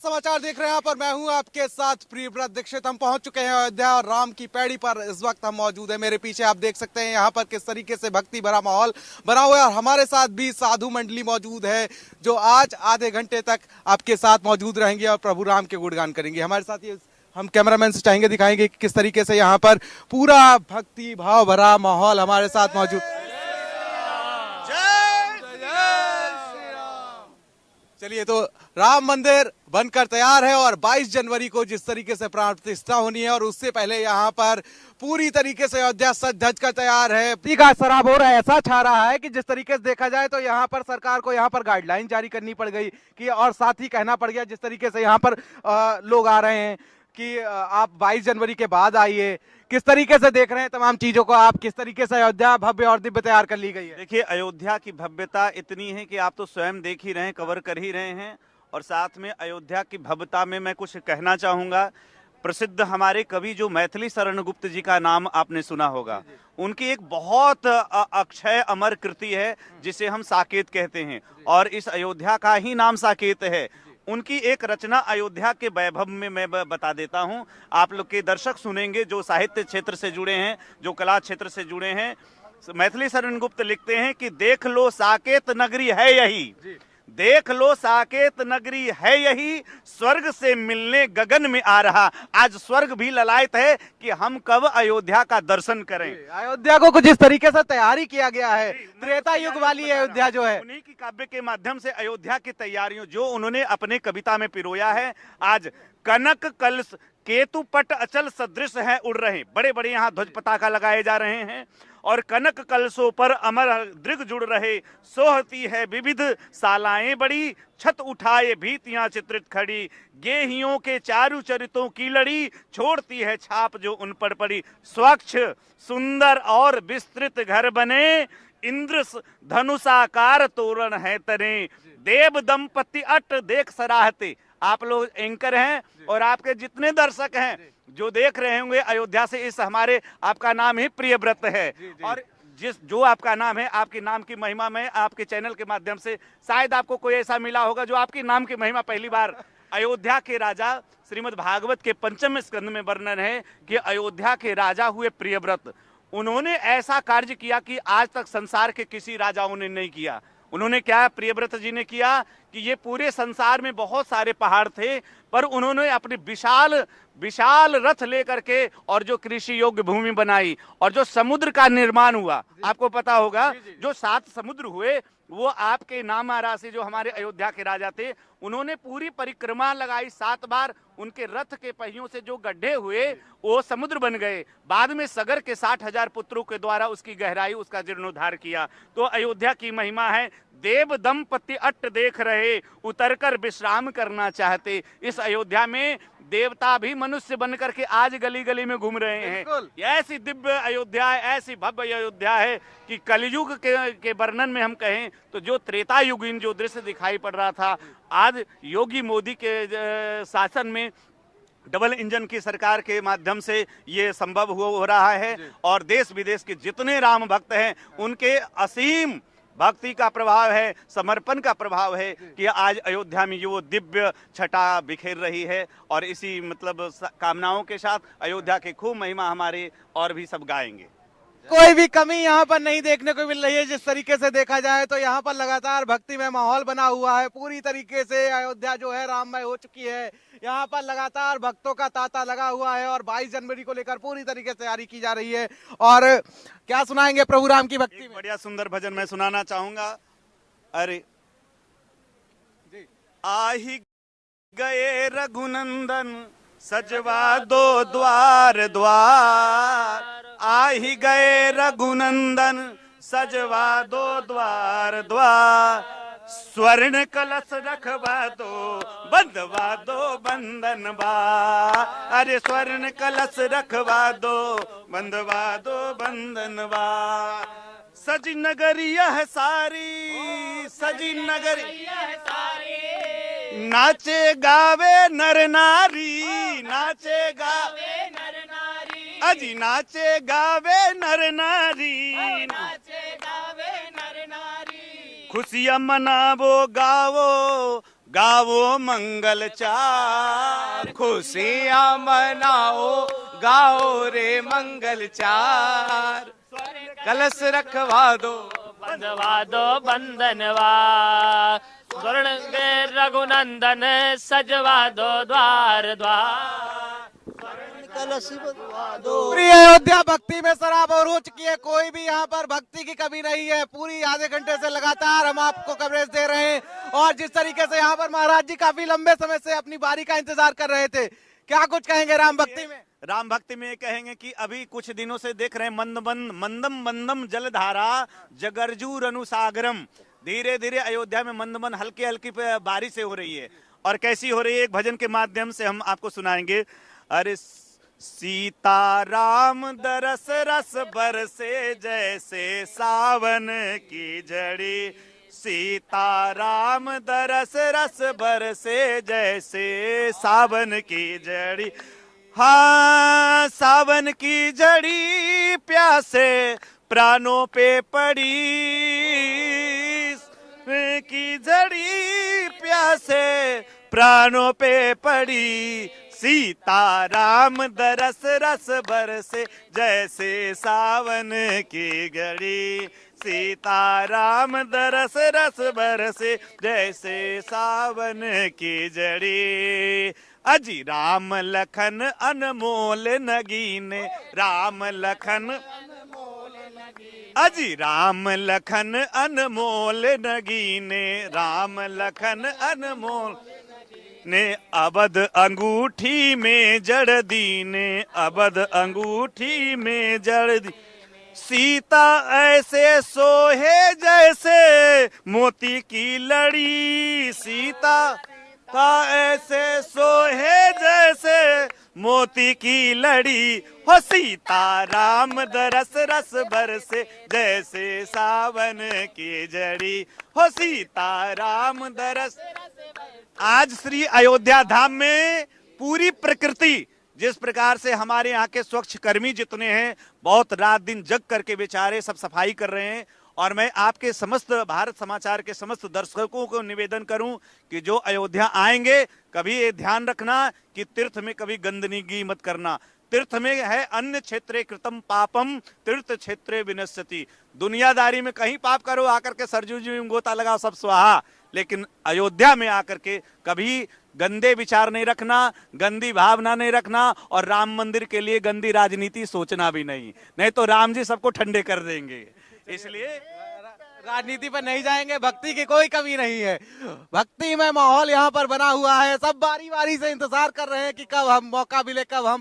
समाचार देख रहे हैं आप और मैं हूं आपके साथ प्रियव्रत दीक्षित। हम पहुंच चुके हैं अयोध्या और राम की पैड़ी पर। इस वक्त हम मौजूद हैं। मेरे पीछे आप देख सकते हैं यहाँ पर किस तरीके से भक्ति भरा माहौल बना हुआ है और हमारे साथ भी साधु मंडली मौजूद है जो आज आधे घंटे तक आपके साथ मौजूद रहेंगे और प्रभु राम के गुणगान करेंगे। हमारे साथ ये हम कैमरामैन से चाहेंगे दिखाएंगे कि किस तरीके से यहाँ पर पूरा भक्ति भाव भरा माहौल हमारे साथ मौजूद। चलिए, तो राम मंदिर बनकर तैयार है और 22 जनवरी को जिस तरीके से प्राण प्रतिष्ठा होनी है और उससे पहले यहाँ पर पूरी तरीके से अयोध्या सज धज कर तैयार है। का शराब हो रहा है, ऐसा छा रहा है कि जिस तरीके से देखा जाए तो यहाँ पर सरकार को यहाँ पर गाइडलाइन जारी करनी पड़ गई कि और साथ ही कहना पड़ गया जिस तरीके से यहाँ पर लोग आ रहे हैं कि आप 22 जनवरी के बाद आइए। किस तरीके से देख रहे हैं तमाम चीजों को आप, किस तरीके से अयोध्या भव्य और दिव्य तैयार कर ली गई है? देखिए, अयोध्या की भव्यता इतनी है कि आप तो स्वयं देख ही रहे हैं, कवर कर ही रहे हैं। और साथ में अयोध्या की भव्यता में मैं कुछ कहना चाहूंगा। प्रसिद्ध हमारे कवि जो मैथिली शरण गुप्त जी का नाम आपने सुना होगा, उनकी एक बहुत अक्षय अमर कृति है जिसे हम साकेत कहते हैं और इस अयोध्या का ही नाम साकेत है। उनकी एक रचना अयोध्या के वैभव में मैं बता देता हूं। आप लोग के दर्शक सुनेंगे जो साहित्य क्षेत्र से जुड़े हैं, जो कला क्षेत्र से जुड़े हैं। मैथिली शरण गुप्त लिखते हैं कि देख लो साकेत नगरी है यही, देख लो साकेत नगरी है यही, स्वर्ग से मिलने गगन में आ रहा। आज स्वर्ग भी ललायत है कि हम कब अयोध्या का दर्शन करें। अयोध्या को कुछ इस तरीके से तैयारी किया गया है, त्रेता युग वाली अयोध्या जो है। उन्हीं की काव्य के माध्यम से अयोध्या की तैयारियों जो उन्होंने अपने कविता में पिरोया है। आज कनक कलश केतु पट अचल सदृश है उड़ रहे, बड़े बड़े यहाँ ध्वज पताका लगाए जा रहे हैं और कनक कलशों पर अमर दृग जुड़ रहे। सोहती है विविध सालाएं बड़ी, छत उठाए भीतियां चित्रित खड़ी, गेहियों के चारु चरितों की लड़ी, छोड़ती है छाप जो उन पर पड़ी। स्वच्छ सुंदर और विस्तृत घर बने, इंद्र धनुषाकार तोरण है तरे, देव दंपति अट देख सराहते। आप लोग एंकर हैं और आपके जितने दर्शक हैं जो देख रहे होंगे अयोध्या से, इस हमारे आपका नाम ही प्रियव्रत है। और जो आपका नाम है, आपके नाम की महिमा में आपके चैनल के माध्यम से शायद आपको कोई ऐसा मिला होगा जो आपकी नाम की महिमा पहली बार। अयोध्या के राजा श्रीमद् भागवत के 5वें स्कंद में वर्णन है कि अयोध्या के राजा हुए प्रियव्रत। उन्होंने ऐसा कार्य किया कि आज तक संसार के किसी राजाओं ने नहीं किया। उन्होंने क्या प्रियव्रत जी ने किया कि ये पूरे संसार में बहुत सारे पहाड़ थे पर उन्होंने अपने विशाल रथ लेकर के और जो कृषि योग्य भूमि बनाई और जो समुद्र का निर्माण हुआ, आपको पता होगा जो 7 समुद्र हुए वो आपके नाम राशि जो हमारे अयोध्या के राजा थे उन्होंने पूरी परिक्रमा लगाई 7 बार। उनके रथ के पहियों से जो गड्ढे हुए वो समुद्र बन गए। बाद में सगर के 60,000 पुत्रों के द्वारा उसकी गहराई उसका जीर्णोद्धार किया। तो अयोध्या की महिमा है, देव दंपति अट्ट देख रहे, उतरकर विश्राम करना चाहते। इस अयोध्या में देवता भी मनुष्य बनकर के आज गली गली में घूम रहे हैं। ऐसी दिव्य अयोध्या है, ऐसी भव्य अयोध्या है कि कलयुग के वर्णन में हम कहें तो जो त्रेता युगीन जो दृश्य दिखाई पड़ रहा था, आज योगी मोदी के शासन में डबल इंजन की सरकार के माध्यम से ये संभव हो रहा है। और देश विदेश के जितने राम भक्त हैं उनके असीम भक्ति का प्रभाव है, समर्पण का प्रभाव है कि आज अयोध्या में ये वो दिव्य छटा बिखेर रही है। और इसी मतलब कामनाओं के साथ अयोध्या की खूब महिमा हमारे और भी सब गाएंगे। कोई भी कमी यहाँ पर नहीं देखने को मिल रही है। जिस तरीके से देखा जाए तो यहाँ पर लगातार भक्ति में माहौल बना हुआ है। पूरी तरीके से अयोध्या जो है राममय हो चुकी है। यहाँ पर लगातार भक्तों का तांता लगा हुआ है और 22 जनवरी को लेकर पूरी तरीके से तैयारी की जा रही है। और क्या सुनाएंगे प्रभु राम की भक्ति में? बढ़िया सुंदर भजन मैं सुनाना चाहूंगा। अरे आही गए रघुनंदन सजवा दो द्वार द्वार, आही गए रघुनंदन सजवा दो द्वार द्वार, स्वर्ण कलश रखवा दो बंधवा दो बंधन बा। अरे स्वर्ण कलश रखवा दो बंधवा दो बंधन बा। सजी नगरिया है सारी, सजी नगरिया है सारी, नाचे गावे नर नारी, नाचे गावे नर नारी, अजी नाचे गावे नर नारी, नाचे गावे नर नारी। खुशियां मनावो गावो गाओ मंगल चार, खुशियाँ मनाओ, गाओ रे मंगल चार। कलश रखवा दो, बंधवा दो बंधनवा, स्वर्ण के रघुनंदन सजवा दो द्वार द्वार। कलश बंधवा दो। पूरी अयोध्या भक्ति में सराबोर हो चुकी है, कोई भी यहाँ पर भक्ति की कमी नहीं है। पूरी आधे घंटे से लगातार हम आपको कवरेज दे रहे हैं और जिस तरीके से यहाँ पर महाराज जी काफी लंबे समय से अपनी बारी का इंतजार कर रहे थे, क्या कुछ कहेंगे राम भक्ति में? राम भक्ति में कहेंगे कि अभी कुछ दिनों से देख रहे हैं मंदम मंदम जलधारा जगरजूर अनुसागरम, धीरे धीरे अयोध्या में मंद हल्की हल्की बारिश से हो रही है। और कैसी हो रही है, एक भजन के माध्यम से हम आपको सुनाएंगे। अरे सीताराम दरस रस बरसे जैसे सावन की जड़ी, सीताराम दरस रस बरसे जैसे सावन की जड़ी। हाँ सावन की जड़ी प्यासे प्राणों पे पड़ी, की जड़ी प्यासे प्राणों पे पड़ी, सीताराम दरस रस बरसे जैसे सावन की घड़ी, सीताराम दरस रस बरसे जैसे सावन की जड़ी। अजी राम लखन अनमोल नगीने, राम लखन अजी राम लखन अनमोल नगीने, राम लखन अनमोल ने अबद अंगूठी में जड़ दीने, अबद अंगूठी में जड़ दी, सीता ऐसे सोहे जैसे मोती की लड़ी, सीता का ऐसे सोहे जैसे मोती की लड़ी, हो सीताराम दरस रस बरसे जैसे सावन की जड़ी, हो सीताराम दरस। आज श्री अयोध्या धाम में पूरी प्रकृति जिस प्रकार से हमारे यहाँ के स्वच्छ कर्मी जितने हैं, बहुत रात दिन जग करके बेचारे सब सफाई कर रहे हैं। और मैं आपके समस्त भारत समाचार के समस्त दर्शकों को निवेदन करूं कि जो अयोध्या आएंगे कभी ये ध्यान रखना कि तीर्थ में कभी गंदगी मत करना। तीर्थ में है अन्य क्षेत्रे कृतम पापम, तीर्थ क्षेत्रे विनश्यति। दुनियादारी में कहीं पाप करो, आकर के सरजू जी में गोता लगाओ, सब स्वाहा। लेकिन अयोध्या में आकर के कभी गंदे विचार नहीं रखना, गंदी भावना नहीं रखना, और राम मंदिर के लिए गंदी राजनीति सोचना भी नहीं तो राम जी सबको ठंडे कर देंगे। इसलिए राजनीति पर नहीं जाएंगे, भक्ति की कोई कमी नहीं है। भक्ति में माहौल यहाँ पर बना हुआ है, सब बारी बारी से इंतजार कर रहे हैं कि कब हम मौका मिले, कब हम